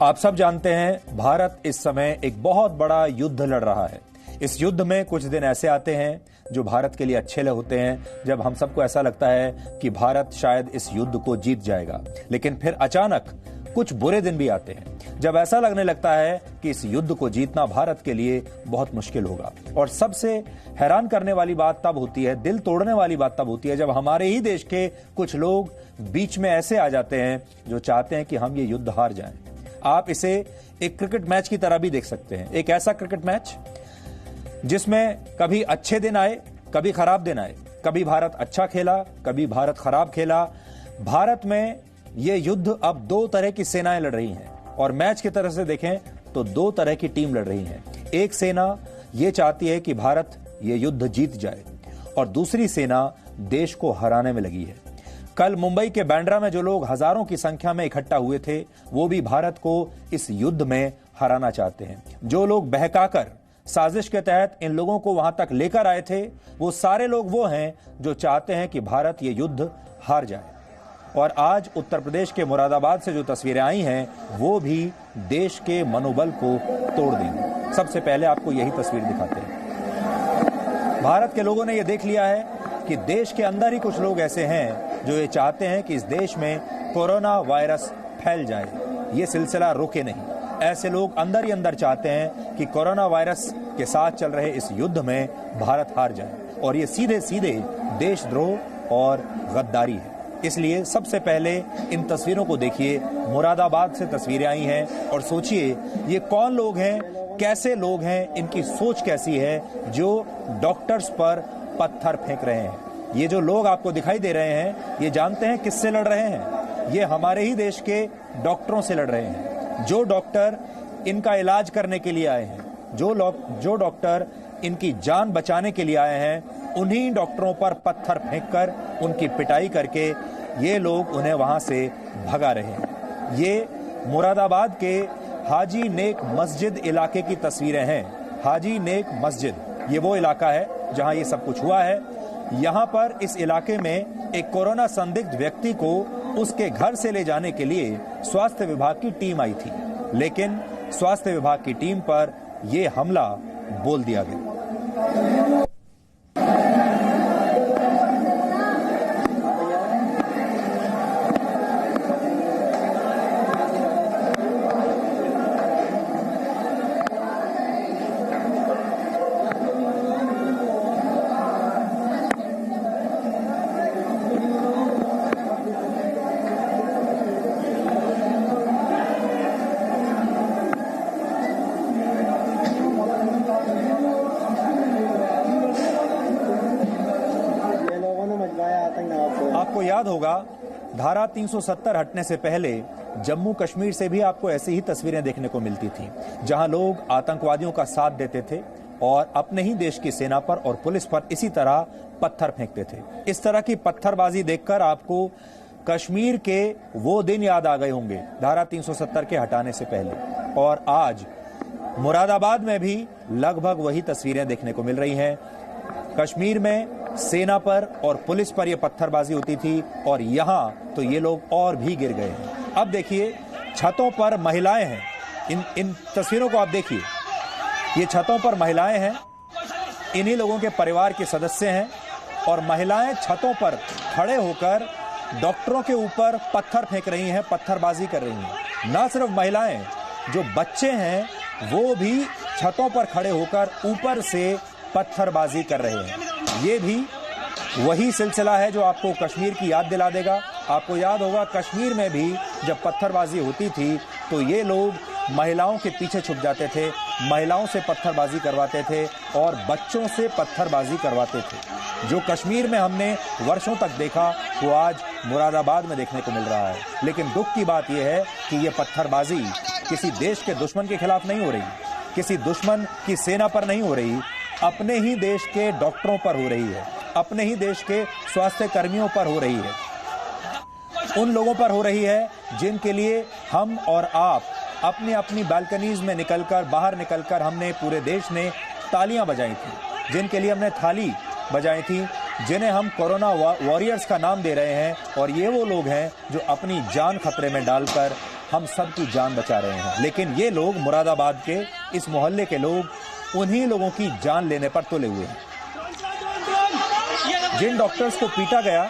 आप सब जानते हैं भारत इस समय एक बहुत बड़ा युद्ध लड़ रहा है। इस युद्ध में कुछ दिन ऐसे आते हैं जो भारत के लिए अच्छे होते हैं, जब हम सबको ऐसा लगता है कि भारत शायद इस युद्ध को जीत जाएगा। लेकिन फिर अचानक कुछ बुरे दिन भी आते हैं जब ऐसा लगने लगता है कि इस युद्ध को जीतना भारत के लिए बहुत मुश्किल होगा। और सबसे हैरान करने वाली बात तब होती है, दिल तोड़ने वाली बात तब होती है, जब हमारे ही देश के कुछ लोग बीच में ऐसे आ जाते हैं जो चाहते हैं कि हम ये युद्ध हार जाएं। आप इसे एक क्रिकेट मैच की तरह भी देख सकते हैं। एक ऐसा क्रिकेट मैच जिसमें कभी अच्छे दिन आए, कभी खराब दिन आए, कभी भारत अच्छा खेला, कभी भारत खराब खेला। भारत में यह युद्ध अब दो तरह की सेनाएं लड़ रही हैं, और मैच की तरह से देखें तो दो तरह की टीम लड़ रही हैं। एक सेना यह चाहती है कि भारत ये युद्ध जीत जाए, और दूसरी सेना देश को हराने में लगी है। कल मुंबई के बांद्रा में जो लोग हजारों की संख्या में इकट्ठा हुए थे, वो भी भारत को इस युद्ध में हराना चाहते हैं। जो लोग बहकाकर साजिश के तहत इन लोगों को वहां तक लेकर आए थे, वो सारे लोग वो हैं जो चाहते हैं कि भारत ये युद्ध हार जाए। और आज उत्तर प्रदेश के मुरादाबाद से जो तस्वीरें आई हैं, वो भी देश के मनोबल को तोड़ देंगी। सबसे पहले आपको यही तस्वीर दिखाते हैं। भारत के लोगों ने यह देख लिया है कि देश के अंदर ही कुछ लोग ऐसे हैं जो ये चाहते हैं कि इस देश में कोरोना वायरस फैल जाए, ये सिलसिला रुके नहीं। ऐसे लोग अंदर ही अंदर चाहते हैं कि कोरोना वायरस के साथ चल रहे इस युद्ध में भारत हार जाए, और ये सीधे सीधे देशद्रोह और गद्दारी है। इसलिए सबसे पहले इन तस्वीरों को देखिए। मुरादाबाद से तस्वीरें आई हैं, और सोचिए ये कौन लोग हैं, कैसे लोग हैं, इनकी सोच कैसी है जो डॉक्टर्स पर पत्थर फेंक रहे हैं। ये जो लोग आपको दिखाई दे रहे हैं, ये जानते हैं किससे लड़ रहे हैं? ये हमारे ही देश के डॉक्टरों से लड़ रहे हैं। जो डॉक्टर इनका इलाज करने के लिए आए हैं, जो डॉक्टर इनकी जान बचाने के लिए आए हैं, उन्हीं डॉक्टरों पर पत्थर फेंककर उनकी पिटाई करके ये लोग उन्हें वहां से भगा रहे हैं। ये मुरादाबाद के हाजी नेक मस्जिद इलाके की तस्वीरें हैं। हाजी नेक मस्जिद ये वो इलाका है जहां ये सब कुछ हुआ है। यहां पर इस इलाके में एक कोरोना संदिग्ध व्यक्ति को उसके घर से ले जाने के लिए स्वास्थ्य विभाग की टीम आई थी, लेकिन स्वास्थ्य विभाग की टीम पर यह हमला बोल दिया गया। आपको याद होगा धारा 370 हटने से पहले जम्मू कश्मीर से भी आपको ऐसी ही तस्वीरें देखने को मिलती थी, जहां लोग आतंकवादियों का साथ देते थे और अपने ही देश की सेना पर और पुलिस पर इसी तरह पत्थर फेंकते थे। इस तरह की पत्थरबाजी देखकर आपको कश्मीर के वो दिन याद आ गए होंगे धारा 370 के हटाने से पहले। और आज मुरादाबाद में भी लगभग वही तस्वीरें देखने को मिल रही हैं। कश्मीर में सेना पर और पुलिस पर यह पत्थरबाजी होती थी, और यहां तो ये लोग और भी गिर गए हैं। अब देखिए छतों पर महिलाएं हैं। इन तस्वीरों को आप देखिए, ये छतों पर महिलाएं हैं, इन्हीं लोगों के परिवार के सदस्य हैं, और महिलाएं छतों पर खड़े होकर डॉक्टरों के ऊपर पत्थर फेंक रही हैं, पत्थरबाजी कर रही हैं। ना सिर्फ महिलाएं, जो बच्चे हैं वो भी छतों पर खड़े होकर ऊपर से पत्थरबाजी कर रहे हैं। ये भी वही सिलसिला है जो आपको कश्मीर की याद दिला देगा। आपको याद होगा कश्मीर में भी जब पत्थरबाजी होती थी तो ये लोग महिलाओं के पीछे छुप जाते थे, महिलाओं से पत्थरबाजी करवाते थे और बच्चों से पत्थरबाजी करवाते थे। जो कश्मीर में हमने वर्षों तक देखा, वो आज मुरादाबाद में देखने को मिल रहा है। लेकिन दुख की बात यह है कि ये पत्थरबाजी किसी देश के दुश्मन के खिलाफ नहीं हो रही, किसी दुश्मन की सेना पर नहीं हो रही, अपने ही देश के डॉक्टरों पर हो रही है, अपने ही देश के स्वास्थ्य कर्मियों पर हो रही है, उन लोगों पर हो रही है जिनके लिए हम और आप अपनी अपनी बालकनीज में निकलकर, बाहर निकलकर हमने पूरे देश ने तालियां बजाई थी, जिनके लिए हमने थाली बजाई थी, जिन्हें हम कोरोना वॉरियर्स का नाम दे रहे हैं। और ये वो लोग हैं जो अपनी जान खतरे में डालकर हम सबकी जान बचा रहे हैं, लेकिन ये लोग मुरादाबाद के इस मोहल्ले के लोग उन्हीं लोगों की जान लेने पर तुले हुए हैं। जिन डॉक्टर्स को पीटा गया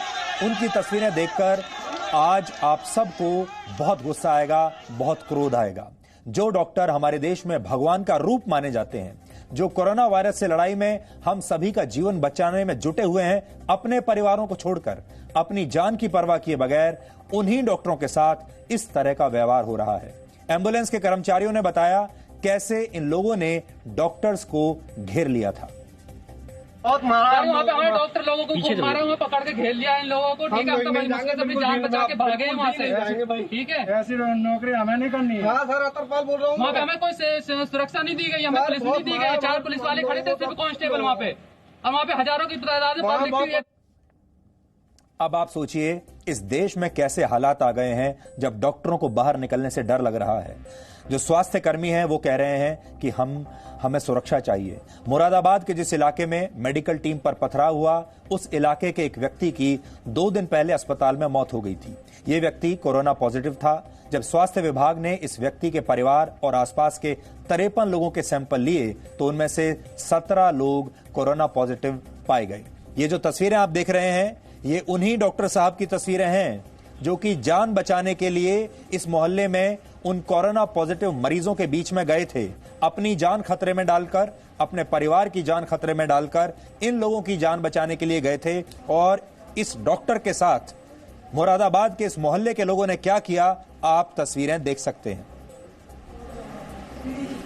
उनकी तस्वीरें देखकर आज आप सबको बहुत गुस्सा आएगा, बहुत क्रोध आएगा। जो डॉक्टर हमारे देश में भगवान का रूप माने जाते हैं, जो कोरोना वायरस से लड़ाई में हम सभी का जीवन बचाने में जुटे हुए हैं, अपने परिवारों को छोड़कर अपनी जान की परवाह किए बगैर उन्हीं डॉक्टरों के साथ इस तरह का व्यवहार हो रहा है। एम्बुलेंस के कर्मचारियों ने बताया कैसे इन लोगों ने डॉक्टर्स को घेर लिया था। बहुत मारा, वहाँ पे हमारे डॉक्टर लोगों को खूब मारा, वहाँ पकड़ के घेर लिया इन लोगों को। ठीक है, अब तो बड़ी मुश्किल से अपनी जान बचा के भागे हैं वहाँ से। ठीक है, ऐसी नौकरी हमें नहीं करनी है। हाँ सर, अतरपाल बोल रहा हूँ। वहाँ पे हमें कोई सुरक्षा नहीं दी गई, हमें पुलिस नहीं दी गई। 4 पुलिस वाले खड़े थे, सिर्फ कांस्टेबल वहाँ पे, और वहाँ पे हजारों की तादाद में पब्लिक थी। अब आप सोचिए इस देश में कैसे हालात आ गए हैं जब डॉक्टरों को बाहर निकलने से डर लग रहा है। जो स्वास्थ्य कर्मी हैं वो कह रहे हैं कि हमें सुरक्षा चाहिए। मुरादाबाद के जिस इलाके में मेडिकल टीम पर पथराव हुआ, उस इलाके के एक व्यक्ति की 2 दिन पहले अस्पताल में मौत हो गई थी। ये व्यक्ति कोरोना पॉजिटिव था। जब स्वास्थ्य विभाग ने इस व्यक्ति के परिवार और आसपास के 53 लोगों के सैंपल लिए तो उनमें से 17 लोग कोरोना पॉजिटिव पाए गए। ये जो तस्वीरें आप देख रहे हैं, ये उन्हीं डॉक्टर साहब की तस्वीरें हैं जो कि जान बचाने के लिए इस मोहल्ले में उन कोरोना पॉजिटिव मरीजों के बीच में गए थे। अपनी जान खतरे में डालकर, अपने परिवार की जान खतरे में डालकर इन लोगों की जान बचाने के लिए गए थे। और इस डॉक्टर के साथ मुरादाबाद के इस मोहल्ले के लोगों ने क्या किया, आप तस्वीरें देख सकते हैं।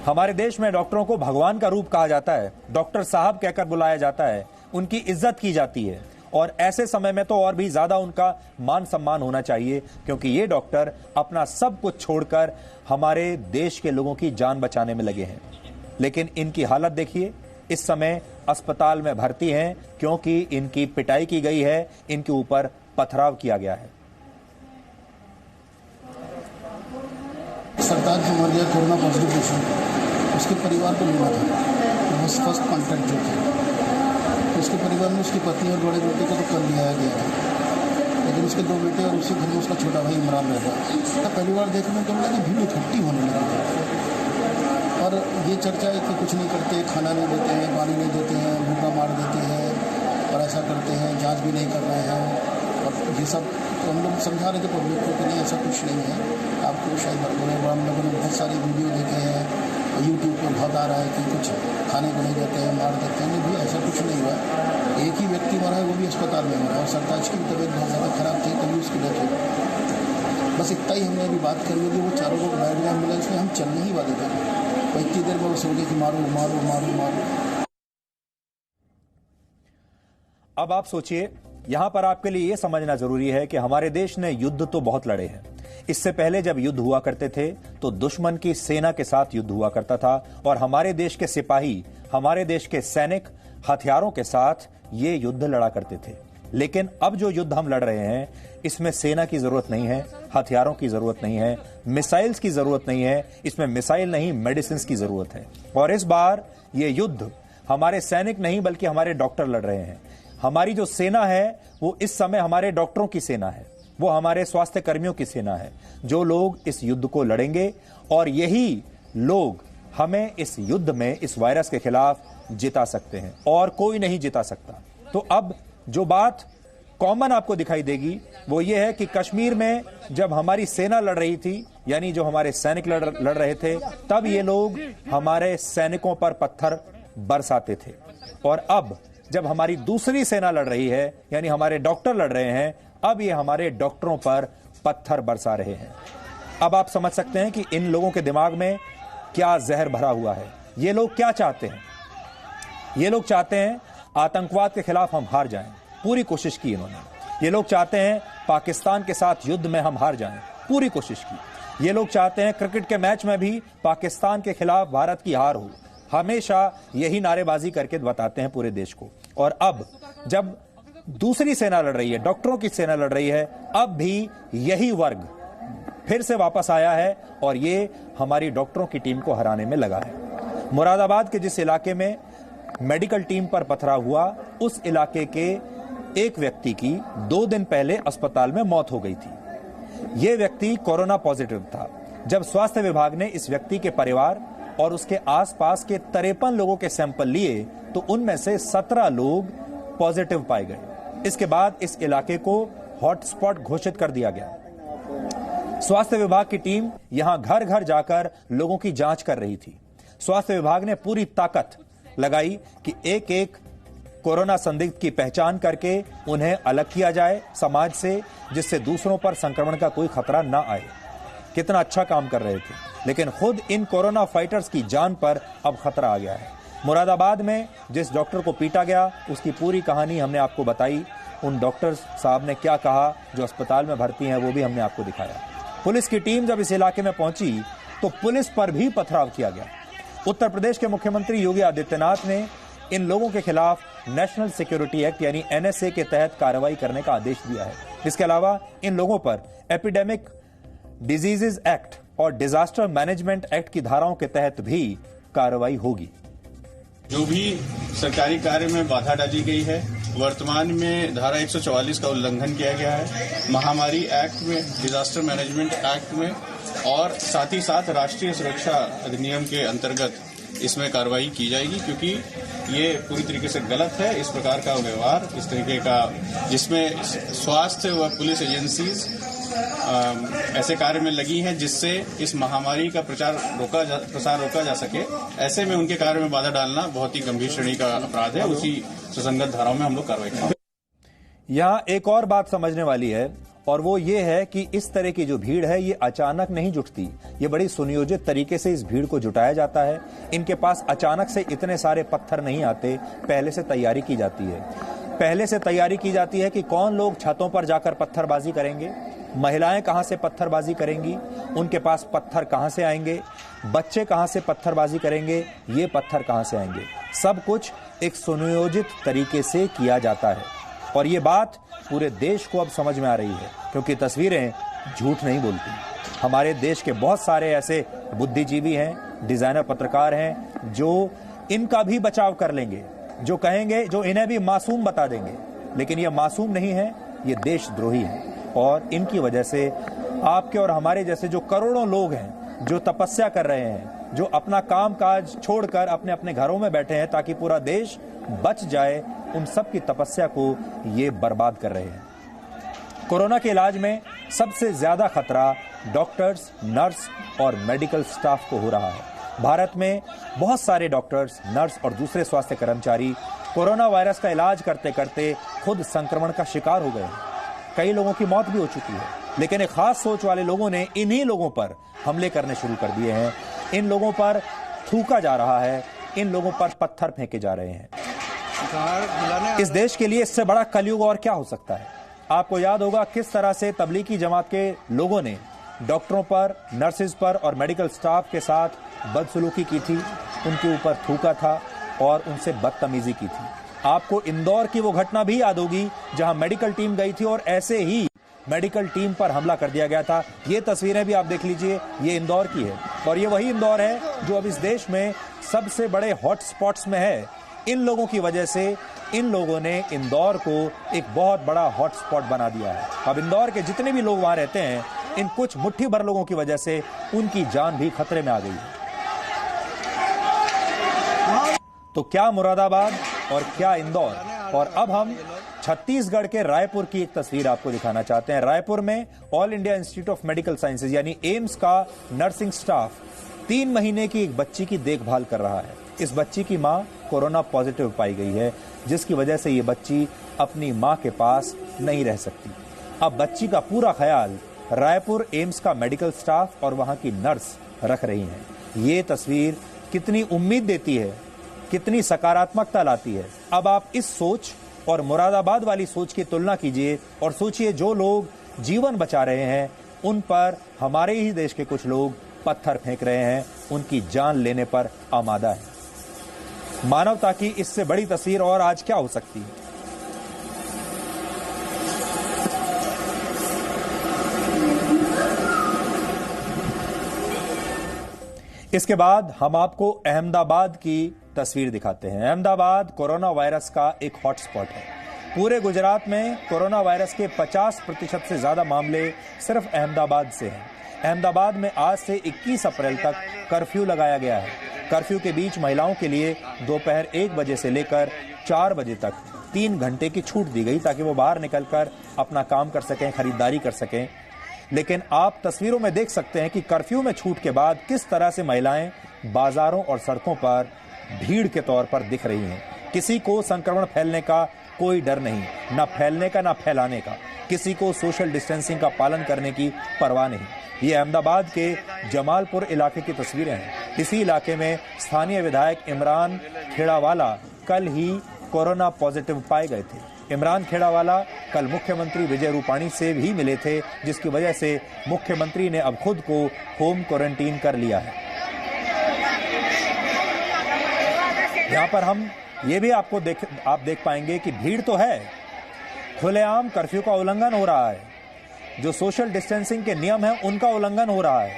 हमारे देश में डॉक्टरों को भगवान का रूप कहा जाता है, डॉक्टर साहब कहकर बुलाया जाता है, उनकी इज्जत की जाती है। और ऐसे समय में तो और भी ज्यादा उनका मान सम्मान होना चाहिए, क्योंकि ये डॉक्टर अपना सब कुछ छोड़कर हमारे देश के लोगों की जान बचाने में लगे हैं। लेकिन इनकी हालत देखिए, इस समय अस्पताल में भर्ती हैं क्योंकि इनकी पिटाई की गई है, इनके ऊपर पथराव किया गया है। सरकार जो मर गया कोरोना पॉजिटिव पेशेंट, उसके परिवार को मिला था फर्स्ट कॉन्टैक्ट जो था। उसके परिवार में उसकी पत्नी और बड़े बेटे को तो कर लिया गया था, लेकिन उसके 2 बेटे और उसी घर में उसका छोटा भाई इमरान रहता। पहली बार देखने को मिला कि भीड़ इकट्ठी होने लगी और ये चर्चा है कि कुछ नहीं करते, खाना नहीं देते हैं, पानी नहीं देते हैं, भूखा मार देते हैं और ऐसा करते हैं, जांच भी नहीं कर रहे हैं। और ये सब तो हम लोग समझा रहे थे पब्लिक को कि नहीं ऐसा कुछ नहीं है। आपको शायद हम लोगों ने बहुत सारी वीडियो देखे हैं, यूट्यूब पर बहुत आ रहा है कि कुछ खाने को नहीं देते हैं, मार देते हैं। नहीं, ऐसा कुछ नहीं हुआ। एक ही व्यक्ति मरा है, वो भी अस्पताल में मरा, और सरताज की तबीयत बहुत ज़्यादा खराब थी, तभी उसकी डेथ हुई। बस इतना ही हमने अभी बात कर ली थी। वो चारों लोग बैठ गए एम्बुलेंस में, हम चलने ही वाले थे। वो इतनी देर में वो सो गए कि मारो मारो मारो मारो। अब आप सोचिए, यहां पर आपके लिए यह समझना जरूरी है कि हमारे देश ने युद्ध तो बहुत लड़े हैं। इससे पहले जब युद्ध हुआ करते थे तो दुश्मन की सेना के साथ युद्ध हुआ करता था, और हमारे देश के सिपाही, हमारे देश के सैनिक हथियारों के साथ ये युद्ध लड़ा करते थे। लेकिन अब जो युद्ध हम लड़ रहे हैं, इसमें सेना की जरूरत नहीं है, हथियारों की जरूरत नहीं है, मिसाइल्स की जरूरत नहीं है। इसमें मिसाइल नहीं, मेडिसिन की जरूरत है। और इस बार ये युद्ध हमारे सैनिक नहीं बल्कि हमारे डॉक्टर लड़ रहे हैं। हमारी जो सेना है वो इस समय हमारे डॉक्टरों की सेना है, वो हमारे स्वास्थ्य कर्मियों की सेना है, जो लोग इस युद्ध को लड़ेंगे। और यही लोग हमें इस युद्ध में, इस वायरस के खिलाफ जिता सकते हैं, और कोई नहीं जिता सकता। तो अब जो बात कॉमन आपको दिखाई देगी वो ये है कि कश्मीर में जब हमारी सेना लड़ रही थी, यानी जो हमारे सैनिक लड़ रहे थे, तब ये लोग हमारे सैनिकों पर पत्थर बरसाते थे। और अब जब हमारी दूसरी सेना लड़ रही है, यानी हमारे डॉक्टर लड़ रहे हैं, अब ये हमारे डॉक्टरों पर पत्थर बरसा रहे हैं। अब आप समझ सकते हैं कि इन लोगों के दिमाग में क्या जहर भरा हुआ है। ये लोग क्या चाहते हैं? ये लोग चाहते हैं आतंकवाद के खिलाफ हम हार जाएं, पूरी कोशिश की इन्होंने। ये लोग चाहते हैं पाकिस्तान के साथ युद्ध में हम हार जाएं, पूरी कोशिश की। ये लोग चाहते हैं क्रिकेट के मैच में भी पाकिस्तान के खिलाफ भारत की हार हो। हमेशा यही नारेबाजी करके बताते हैं पूरे देश को। और अब जब दूसरी सेना लड़ रही है, डॉक्टरों की सेना लड़ रही है, अब भी यही वर्ग फिर से वापस आया है और ये हमारी डॉक्टरों की टीम को हराने में लगा है। मुरादाबाद के जिस इलाके में मेडिकल टीम पर पथराव हुआ, उस इलाके के एक व्यक्ति की 2 दिन पहले अस्पताल में मौत हो गई थी। यह व्यक्ति कोरोना पॉजिटिव था। जब स्वास्थ्य विभाग ने इस व्यक्ति के परिवार और उसके आसपास के 53 लोगों के सैंपल लिए तो उनमें से 17 लोग पॉजिटिव पाए गए। इसके बाद इस इलाके को हॉटस्पॉट घोषित कर दिया गया। स्वास्थ्य विभाग की टीम यहां घर घर जाकर लोगों की जांच कर रही थी। स्वास्थ्य विभाग ने पूरी ताकत लगाई कि एक एक कोरोना संदिग्ध की पहचान करके उन्हें अलग किया जाए समाज से, जिससे दूसरों पर संक्रमण का कोई खतरा ना आए। कितना अच्छा काम कर रहे थे, लेकिन खुद इन कोरोना फाइटर्स की जान पर अब खतरा आ गया है। मुरादाबाद में जिस डॉक्टर को पीटा गया उसकी पूरी कहानी हमने आपको बताई। उन डॉक्टर साहब ने क्या कहा जो अस्पताल में भर्ती हैं वो भी हमने आपको दिखाया। पुलिस की टीम जब इस इलाके में पहुंची तो पुलिस पर भी पथराव किया गया। उत्तर प्रदेश के मुख्यमंत्री योगी आदित्यनाथ ने इन लोगों के खिलाफ नेशनल सिक्योरिटी एक्ट यानी NSA के तहत कार्रवाई करने का आदेश दिया है। इसके अलावा इन लोगों पर एपिडेमिक डिजीजेज एक्ट और डिजास्टर मैनेजमेंट एक्ट की धाराओं के तहत भी कार्रवाई होगी। जो भी सरकारी कार्य में बाधा डाली गई है, वर्तमान में धारा 144 का उल्लंघन किया गया है, महामारी एक्ट में, डिजास्टर मैनेजमेंट एक्ट में और साथ ही साथ राष्ट्रीय सुरक्षा अधिनियम के अंतर्गत इसमें कार्रवाई की जाएगी, क्योंकि ये पूरी तरीके से गलत है। इस प्रकार का व्यवहार, इस तरीके का जिसमें स्वास्थ्य व पुलिस एजेंसीज ऐसे कार्य में लगी हैं जिससे इस महामारी का प्रसार रोका जा सके, ऐसे में उनके कार्य में बाधा डालना बहुत ही गंभीर श्रेणी का अपराध है। उसी सुसंगत धाराओं में हम लोग कार्रवाई करेंगे। यहाँ एक और बात समझने वाली है और वो ये है कि इस तरह की जो भीड़ है ये अचानक नहीं जुटती। ये बड़ी सुनियोजित तरीके से इस भीड़ को जुटाया जाता है। इनके पास अचानक से इतने सारे पत्थर नहीं आते, पहले से तैयारी की जाती है। पहले से तैयारी की जाती है कि कौन लोग छतों पर जाकर पत्थरबाजी करेंगे, महिलाएं कहां से पत्थरबाजी करेंगी, उनके पास पत्थर कहां से आएंगे, बच्चे कहां से पत्थरबाजी करेंगे, ये पत्थर कहां से आएंगे। सब कुछ एक सुनियोजित तरीके से किया जाता है और ये बात पूरे देश को अब समझ में आ रही है, क्योंकि तस्वीरें झूठ नहीं बोलती। हमारे देश के बहुत सारे ऐसे बुद्धिजीवी हैं, डिजाइनर पत्रकार हैं जो इनका भी बचाव कर लेंगे, जो कहेंगे, जो इन्हें भी मासूम बता देंगे, लेकिन ये मासूम नहीं है, ये देशद्रोही है। और इनकी वजह से आपके और हमारे जैसे जो करोड़ों लोग हैं जो तपस्या कर रहे हैं, जो अपना काम काज छोड़कर अपने अपने घरों में बैठे हैं ताकि पूरा देश बच जाए, उन सब की तपस्या को ये बर्बाद कर रहे हैं। कोरोना के इलाज में सबसे ज्यादा खतरा डॉक्टर्स, नर्स और मेडिकल स्टाफ को हो रहा है। भारत में बहुत सारे डॉक्टर्स, नर्स और दूसरे स्वास्थ्य कर्मचारी कोरोना वायरस का इलाज करते करते खुद संक्रमण का शिकार हो गए हैं। कई लोगों की मौत भी हो चुकी है, लेकिन एक खास सोच वाले लोगों ने इन्हीं लोगों पर हमले करने शुरू कर दिए हैं। इन लोगों पर थूका जा रहा है, इन लोगों पर पत्थर फेंके जा रहे हैं। इस देश के लिए इससे बड़ा कलयुग और क्या हो सकता है। आपको याद होगा किस तरह से तबलीगी जमात के लोगों ने डॉक्टरों पर, नर्सेज पर और मेडिकल स्टाफ के साथ बदसलूकी की थी, उनके ऊपर थूका था और उनसे बदतमीजी की थी। आपको इंदौर की वो घटना भी याद होगी जहां मेडिकल टीम गई थी और ऐसे ही मेडिकल टीम पर हमला कर दिया गया था। ये तस्वीरें भी आप देख लीजिए, ये इंदौर की है और ये वही इंदौर है जो अब इस देश में सबसे बड़े हॉटस्पॉट्स में है। इन लोगों की वजह से इन लोगों ने इंदौर को एक बहुत बड़ा हॉटस्पॉट बना दिया है। अब इंदौर के जितने भी लोग वहां रहते हैं, इन कुछ मुट्ठी भर लोगों की वजह से उनकी जान भी खतरे में आ गई है। तो क्या मुरादाबाद और क्या इंदौर। और अब हम छत्तीसगढ़ के रायपुर की एक तस्वीर आपको दिखाना चाहते हैं। रायपुर में all India institute of medical sciences यानी एम्स का नर्सिंग स्टाफ 3 महीने की एक बच्ची की देखभाल कर रहा है। इस बच्ची की मां कोरोना पॉजिटिव पाई गई है, जिसकी वजह से ये बच्ची अपनी मां के पास नहीं रह सकती। अब बच्ची का पूरा ख्याल रायपुर एम्स का मेडिकल स्टाफ और वहां की नर्स रख रही हैं। ये तस्वीर कितनी उम्मीद देती है, कितनी सकारात्मकता लाती है। अब आप इस सोच और मुरादाबाद वाली सोच की तुलना कीजिए और सोचिए जो लोग जीवन बचा रहे हैं उन पर हमारे ही देश के कुछ लोग पत्थर फेंक रहे हैं, उनकी जान लेने पर आमादा है। मानवता की इससे बड़ी तस्वीर और आज क्या हो सकती है। इसके बाद हम आपको अहमदाबाद की तस्वीर दिखाते हैं। अहमदाबाद कोरोना वायरस का एक हॉटस्पॉट है। पूरे गुजरात में कोरोना वायरस के 50% से ज्यादा मामले सिर्फ अहमदाबाद से हैं। अहमदाबाद में आज से 21 अप्रैल तक कर्फ्यू लगाया गया है। कर्फ्यू के बीच महिलाओं के लिए दोपहर 1 बजे से लेकर 4 बजे तक 3 घंटे की छूट दी गई ताकि वो बाहर निकलकर अपना काम कर सकें, खरीदारी कर सकें। लेकिन आप तस्वीरों में देख सकते हैं कि कर्फ्यू में छूट के बाद किस तरह से महिलाएं बाजारों और सड़कों पर भीड़ के तौर पर दिख रही हैं। किसी को संक्रमण फैलने का कोई डर नहीं, ना फैलने का ना फैलाने का। किसी को सोशल डिस्टेंसिंग का पालन करने की परवाह नहीं। ये अहमदाबाद के जमालपुर इलाके की तस्वीरें हैं। इसी इलाके में स्थानीय विधायक इमरान खेड़ावाला कल ही कोरोना पॉजिटिव पाए गए थे। इमरान खेड़ावाला कल मुख्यमंत्री विजय रूपाणी से भी मिले थे, जिसकी वजह से मुख्यमंत्री ने अब खुद को होम क्वारंटीन कर लिया है। यहाँ पर हम ये भी आप देख पाएंगे कि भीड़ तो है, खुलेआम कर्फ्यू का उल्लंघन हो रहा है। जो सोशल डिस्टेंसिंग के नियम हैं उनका उल्लंघन हो रहा है,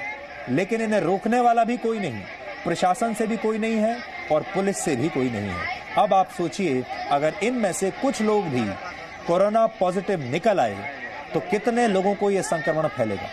लेकिन इन्हें रोकने वाला भी कोई नहीं, प्रशासन से भी कोई नहीं है और पुलिस से भी कोई नहीं है। अब आप सोचिए, अगर इनमें से कुछ लोग भी कोरोना पॉजिटिव निकल आए तो कितने लोगों को यह संक्रमण फैलेगा।